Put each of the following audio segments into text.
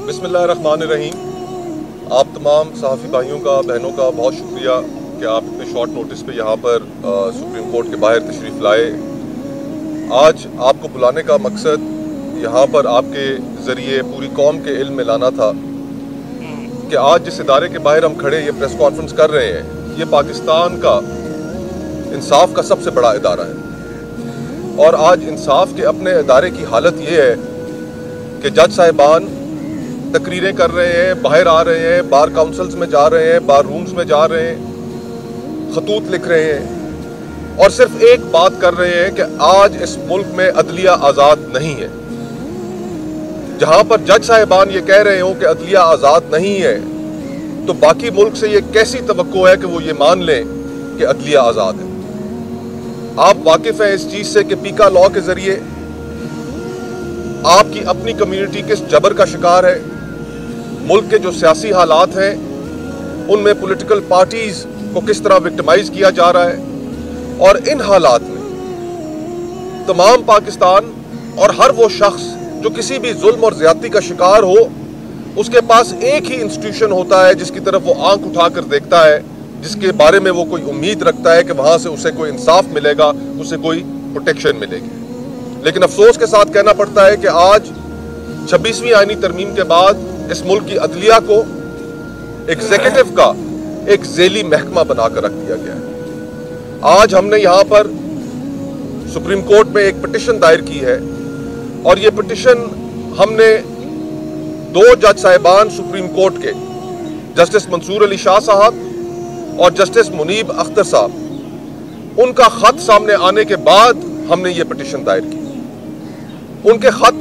बिस्मिल्लाहिर्रहमानिर्रहीम। आप तमाम सहाफ़ी भाइयों का, बहनों का बहुत शुक्रिया कि आप इतने शॉर्ट नोटिस पे यहाँ पर सुप्रीम कोर्ट के बाहर तशरीफ़ लाए। आज आपको बुलाने का मकसद यहाँ पर आपके ज़रिए पूरी कौम के इल्म में लाना था कि आज जिस इदारे के बाहर हम खड़े ये प्रेस कॉन्फ्रेंस कर रहे हैं, ये पाकिस्तान का इंसाफ का सबसे बड़ा इदारा है। और आज इंसाफ के अपने इदारे की हालत ये है कि जज साहिबान तकरीरें कर रहे हैं, बाहर आ रहे हैं, बार काउंसिल्स में जा रहे हैं, बार रूम्स में जा रहे हैं, खतूत लिख रहे हैं और सिर्फ एक बात कर रहे हैं कि आज इस मुल्क में अदलिया आज़ाद नहीं है। जहां पर जज साहिबान ये कह रहे हो कि अदलिया आज़ाद नहीं है, तो बाकी मुल्क से ये कैसी तवक्को है कि वो ये मान लें कि अदलिया आज़ाद है। आप वाकिफ हैं इस चीज़ से कि पीका लॉ के ज़रिए आपकी अपनी कम्युनिटी किस जबर का शिकार है। मुल्क के जो सियासी हालात हैं उनमें पॉलिटिकल पार्टीज को किस तरह विक्टिमाइज किया जा रहा है, और इन हालात में तमाम पाकिस्तान और हर वो शख्स जो किसी भी जुल्म और ज्यादती का शिकार हो, उसके पास एक ही इंस्टीट्यूशन होता है जिसकी तरफ वो आंख उठाकर देखता है, जिसके बारे में वो कोई उम्मीद रखता है कि वहां से उसे कोई इंसाफ मिलेगा, उसे कोई प्रोटेक्शन मिलेगी। लेकिन अफसोस के साथ कहना पड़ता है कि आज 26वीं आईनी तरमीम के बाद इस मुल्क की अदलिया को एग्जीक्यूटिव का एक ज़ेली महकमा बनाकर रख दिया गया है। आज हमने यहाँ पर सुप्रीम कोर्ट में एक पिटिशन दायर की है, और ये पिटिशन हमने 2 जज साहिबान सुप्रीम कोर्ट के, जस्टिस मंसूर अली शाह साहब और जस्टिस मुनीब अख्तर साहब, उनका खत सामने आने के बाद हमने ये पिटिशन दायर की। उनके खत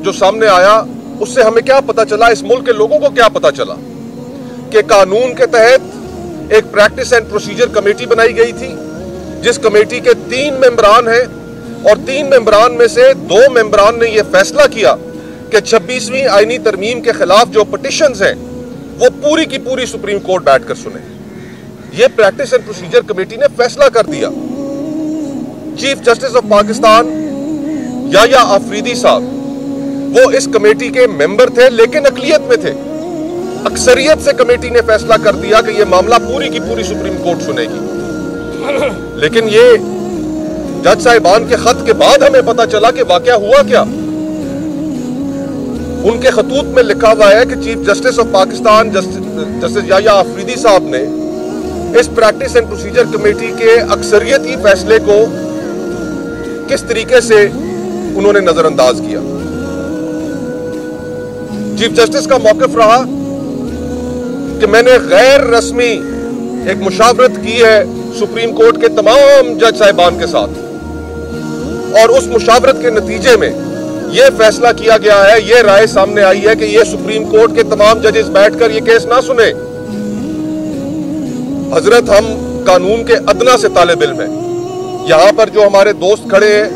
जो सामने आया उससे हमें क्या पता चला, इस मुल्क के लोगों को क्या पता चला कि कानून के तहत एक प्रैक्टिस एंड प्रोसीजर कमेटी बनाई गई थी, जिस कमेटी के 3 मेंबरान हैं, और 3 मेंबरान में से 2 मेंबरान ने यह फैसला किया कि 26वीं आईनी तरमीम के खिलाफ जो पिटिशंस हैं वो पूरी की पूरी सुप्रीम कोर्ट बैठकर सुने। ये प्रैक्टिस एंड प्रोसीजर कमेटी ने फैसला कर दिया। Chief justice of Pakistan Yahya Afridi साहब वो इस कमेटी के मेंबर थे, लेकिन अकलियत में थे। अक्सरियत से कमेटी ने फैसला कर दिया कि यह मामला पूरी की पूरी सुप्रीम कोर्ट सुनेगी। लेकिन ये जज साहिबान के खत के बाद हमें पता चला कि वाकया हुआ क्या। उनके खतूत में लिखा हुआ है कि chief justice of Pakistan justice Yahya Afridi साहब ने इस प्रैक्टिस एंड प्रोसीजर कमेटी के अक्सरियती फैसले को किस तरीके से उन्होंने नजरअंदाज किया। चीफ जस्टिस का मौक़िफ़ रहा कि मैंने गैर रस्मी एक मुशावरत की है सुप्रीम कोर्ट के तमाम जज साहिबान के साथ, और उस मुशावरत के नतीजे में यह फैसला किया गया है, यह राय सामने आई है कि यह सुप्रीम कोर्ट के तमाम जजेस बैठकर यह केस ना सुने। हजरत, हम कानून के अदना से तालिब इल्म हैं। यहां पर जो हमारे दोस्त खड़े हैं,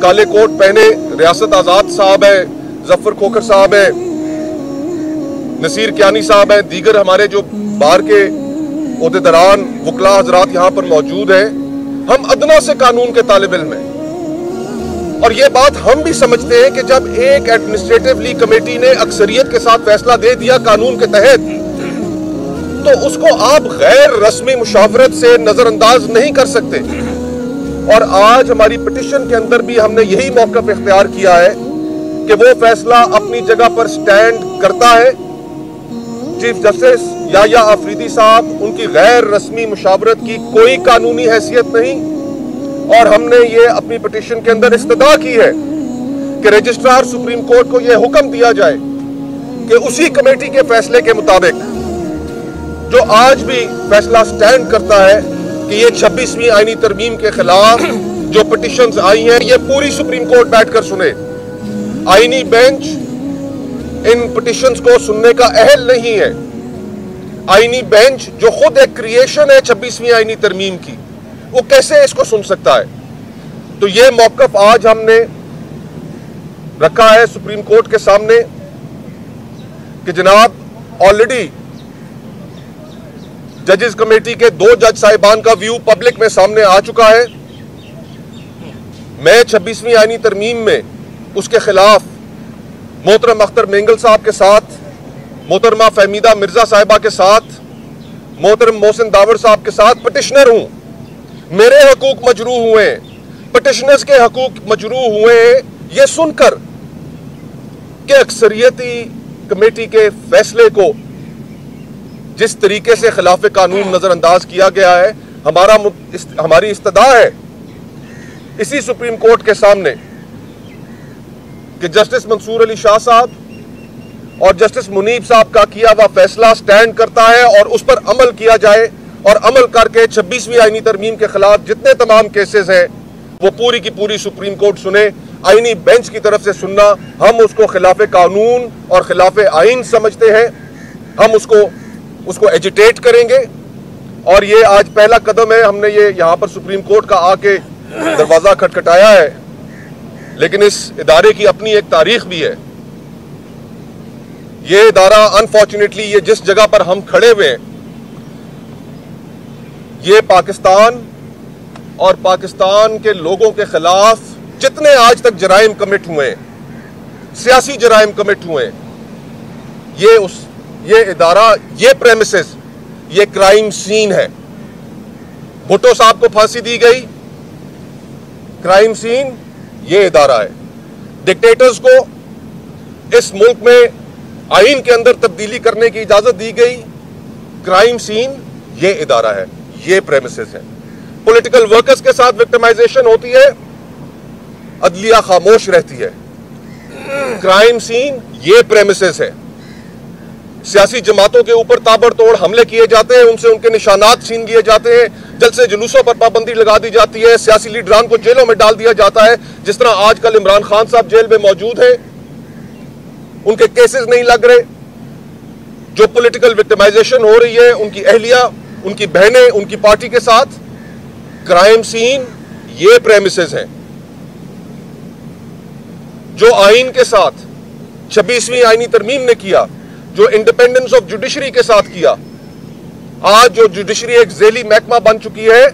काले कोट पहने, रियासत आजाद साहब है, जफर खोखर साहब है, नसीर कियानी साहब है, दीगर हमारे जो बाहर के ओहदेदारान वकला हजरात यहाँ पर मौजूद हैं, हम अदना से कानून के तालिब इल्म हैं। और ये बात हम भी समझते हैं कि जब एक एडमिनिस्ट्रेटिवली कमेटी ने अक्सरियत के साथ फैसला दे दिया कानून के तहत, तो उसको आप गैर रस्मी मुशावरत से नजरअंदाज नहीं कर सकते। और आज हमारी पिटिशन के अंदर भी हमने यही मौक़िफ़ इख्तियार किया है कि वो फैसला अपनी जगह पर स्टैंड करता है। चीफ जस्टिस याया आफरीदी साहब, उनकी गैर रस्मी मुशावरत की कोई कानूनी हैसियत नहीं, और हमने ये अपनी पिटिशन के अंदर इस्तदा की है कि रजिस्ट्रार सुप्रीम कोर्ट को यह हुक्म दिया जाए कि उसी कमेटी के फैसले के मुताबिक जो आज भी फैसला स्टैंड करता है कि ये 26वीं आईनी तरमीम के खिलाफ जो पिटिशंस आई हैं ये पूरी सुप्रीम कोर्ट बैठकर सुने। आईनी बेंच इन पिटिशंस को सुनने का अहल नहीं है। आईनी बेंच जो खुद एक क्रिएशन है 26वीं आईनी तरमीम की, वो कैसे इसको सुन सकता है? तो ये मौक़िफ़ आज हमने रखा है सुप्रीम कोर्ट के सामने कि जनाब, ऑलरेडी जजेस कमेटी के 2 जज साहिबान का व्यू पब्लिक में सामने आ चुका है। मैं 26वीं आईनी तरमीम में उसके खिलाफ मोहतरम अख्तर मेंगल साहब के साथ, मोहतरमा फहमीदा मिर्जा साहिबा के साथ, मोहतरम मोहसिन दावर साहब के साथ पिटिशनर हूं। मेरे हकूक मजरूह हुए, पिटिशनर्स के हकूक मजरूह हुए, ये सुनकर कि अक्सरियती कमेटी के फैसले को जिस तरीके से खिलाफ कानून नजरअंदाज किया गया है, हमारी इस्तदा है इसी सुप्रीम कोर्ट के सामने कि जस्टिस मंसूर अली शाह साहब और जस्टिस मुनीब साहब का किया हुआ फैसला स्टैंड करता है और उस पर अमल किया जाए, और अमल करके 26वीं आईनी तरमीम के खिलाफ जितने तमाम केसेस हैं वो पूरी की पूरी सुप्रीम कोर्ट सुने। आईनी बेंच की तरफ से सुनना, हम उसको खिलाफ कानून और खिलाफ आइन समझते हैं, हम उसको एजिटेट करेंगे। और ये आज पहला कदम है, हमने ये यहाँ पर सुप्रीम कोर्ट का आके दरवाजा खटखटाया है, लेकिन इस इदारे की अपनी एक तारीख भी है। ये इदारा अनफॉर्चुनेटली ये जिस जगह पर हम खड़े हुए हैं, ये पाकिस्तान और पाकिस्तान के लोगों के खिलाफ जितने आज तक जराइम कमिट हुए, सियासी जराइम कमिट हुए, ये इदारा, ये प्रेमिसेस, ये क्राइम सीन है। भुट्टो साहब को फांसी दी गई, क्राइम सीन ये इदारा है। डिक्टेटर्स को इस मुल्क में आइन के अंदर तब्दीली करने की इजाजत दी गई, क्राइम सीन ये इदारा है, ये प्रेमिसेस है। पॉलिटिकल वर्कर्स के साथ विक्टिमाइजेशन होती है, अदलिया खामोश रहती है, क्राइम सीन ये प्रेमिसेस है। सियासी जमातों के ऊपर ताबड़तोड़ हमले किए जाते हैं, उनसे उनके निशानात छीन लिए जाते हैं, जलसे जुलूसों पर पाबंदी लगा दी जाती है, सियासी लीडरान को जेलों में डाल दिया जाता है। जिस तरह आजकल इमरान खान साहब जेल में मौजूद हैं, उनके केसेस नहीं लग रहे। जो पॉलिटिकल विक्टिमाइजेशन हो रही है उनकी अहलिया, उनकी बहनें, उनकी पार्टी के साथ, क्राइम सीन ये प्रेमिसेस हैं। जो आइन के साथ 26वीं आईनी तरमीम ने किया, जो इंडिपेंडेंस ऑफ जुडिशरी के साथ किया, आज जो जुडिशरी एक झेली महकमा बन चुकी है,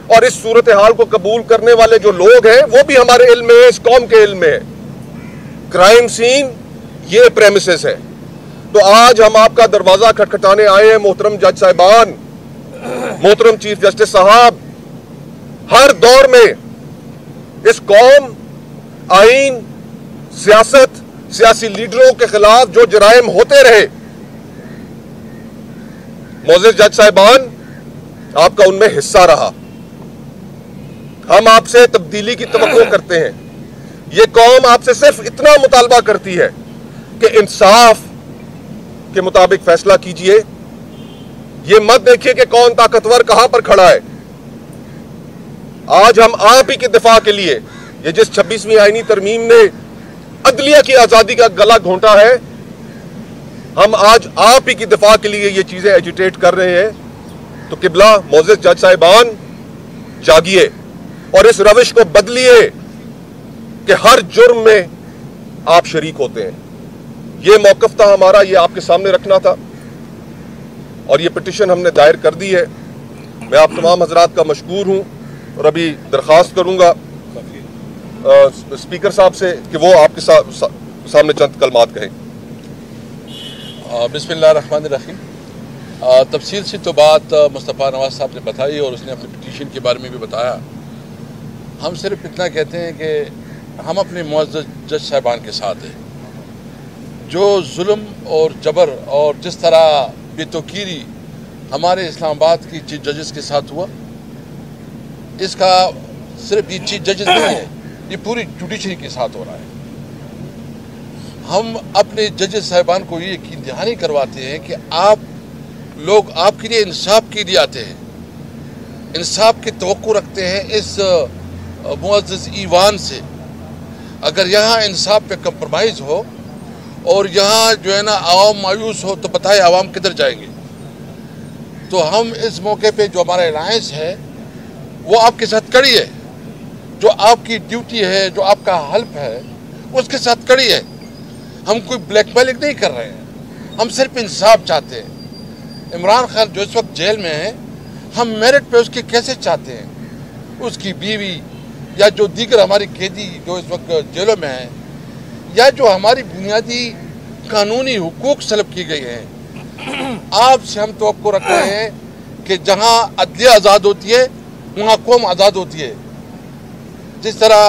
और इस सूरत हाल को कबूल करने वाले जो लोग हैं वो भी हमारे इल्म में है, इस कौम के इल्म में है। क्राइम सीन ये प्रेमिसेस है। तो आज हम आपका दरवाजा खटखटाने आए हैं, मोहतरम जज साहिबान, मोहतरम चीफ जस्टिस साहब। हर दौर में इस कौम, आइन, सियासत, सियासी लीडरों के खिलाफ जो जराइम होते रहे, मोअज़्ज़िज़ जज साहिबान आपका उनमें हिस्सा रहा। हम आपसे तब्दीली की तवक्को करते हैं। ये कौम आपसे सिर्फ इतना मुतालबा करती है कि इंसाफ के मुताबिक फैसला कीजिए। ये मत देखिए कि कौन ताकतवर कहां पर खड़ा है। आज हम आप ही के दिफा के लिए, ये जिस 26वीं आईनी तरमीम ने अदलिया की आजादी का गला घोंटा है, हम आज आप ही की दिफा के लिए ये चीजें एजिटेट कर रहे हैं। तो किबला मोअज़्ज़िज़ जज साहिबान जागिए और इस रविश को बदलिए कि हर जुर्म में आप शरीक होते हैं। ये मौक़िफ़ था हमारा, ये आपके सामने रखना था, और ये पिटिशन हमने दायर कर दी है। मैं आप तमाम हजरात का मशकूर हूँ, और अभी दरख्वास्त करूँगा स्पीकर साहब से कि वो आपके सामने चंद कलमात कहें। बिस्मिल्लाहिर्रहमानिर्रहीम। तफसील से तो बात मुस्तफ़ा नवाज साहब ने बताई और उसने अपने पिटीशन के बारे में भी बताया। हम सिर्फ इतना कहते हैं कि हम अपने मुअज़्ज़िज़ जज साहिबान के साथ हैं। जो जुल्म और जबर और जिस तरह बेतौकीरी हमारे इस्लामाबाद की चीफ जजेस के साथ हुआ, इसका सिर्फ ये चीफ जजेस नहीं है, ये पूरी जुडिशरी के साथ हो रहा है। हम अपने जजेस साहिबान को ये यकीन दहानी करवाते हैं कि आप लोग आपके लिए इंसाफ के लिए आते हैं, इंसाफ की तवक्को रखते हैं इस मुअज़्ज़िज़ ईवान से। अगर यहाँ इंसाफ पे कंप्रोमाइज़ हो और यहाँ जो है ना आवाम मायूस हो, तो बताए आवाम किधर जाएंगे। तो हम इस मौके पे जो हमारा अलायंस है वो आपके साथ खड़ी है। जो आपकी ड्यूटी है, जो आपका हल्फ है, उसके साथ खड़ी है। हम कोई ब्लैकमेलिंग नहीं कर रहे हैं, हम सिर्फ इंसाफ चाहते हैं। इमरान खान जो इस वक्त जेल में है, हम मेरिट पे उसके कैसे चाहते हैं, उसकी बीवी या जो दीगर हमारी कैदी जो इस वक्त जेलों में हैं, یا جو ہماری بنیادی قانونی حقوق سلب کی گئی ہیں، آپ سے ہم توقع رکھ رہے ہیں کہ جہاں عدلیہ آزاد ہوتی ہے وہاں قوم آزاد ہوتی ہے۔ جس طرح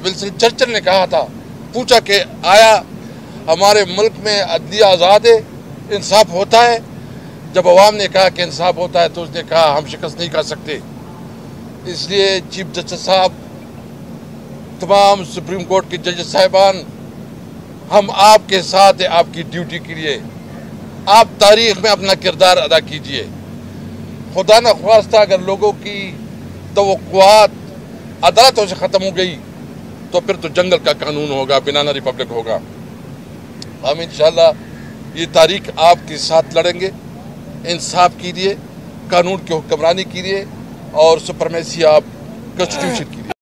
ولسن چرچل نے کہا تھا، پوچھا کہ آیا ہمارے ملک میں عدلیہ آزاد ہے، انصاف ہوتا ہے؟ جب عوام نے کہا کہ انصاف ہوتا ہے تو اس نے کہا ہم شکست نہیں کھا سکتے۔ اس لیے چیف جسٹس صاحب، تمام سپریم کورٹ کے ججز صاحبان، ہم آپ کے ساتھ ہیں آپ کی ڈیوٹی کے لیے۔ آپ تاریخ میں اپنا کردار ادا کیجئے۔ خدا نہ خواستہ اگر لوگوں کی توقعات عدالتوں سے ختم ہو گئی تو پھر تو جنگل کا قانون ہوگا، بنانا ریپبلک ہوگا۔ ہم انشاءاللہ یہ تاریخ آپ کے ساتھ لڑیں گے، انصاف کے لیے، قانون کی حکمرانی کے لیے اور سپرمیسی آف کنسٹیٹیوشن کے لیے۔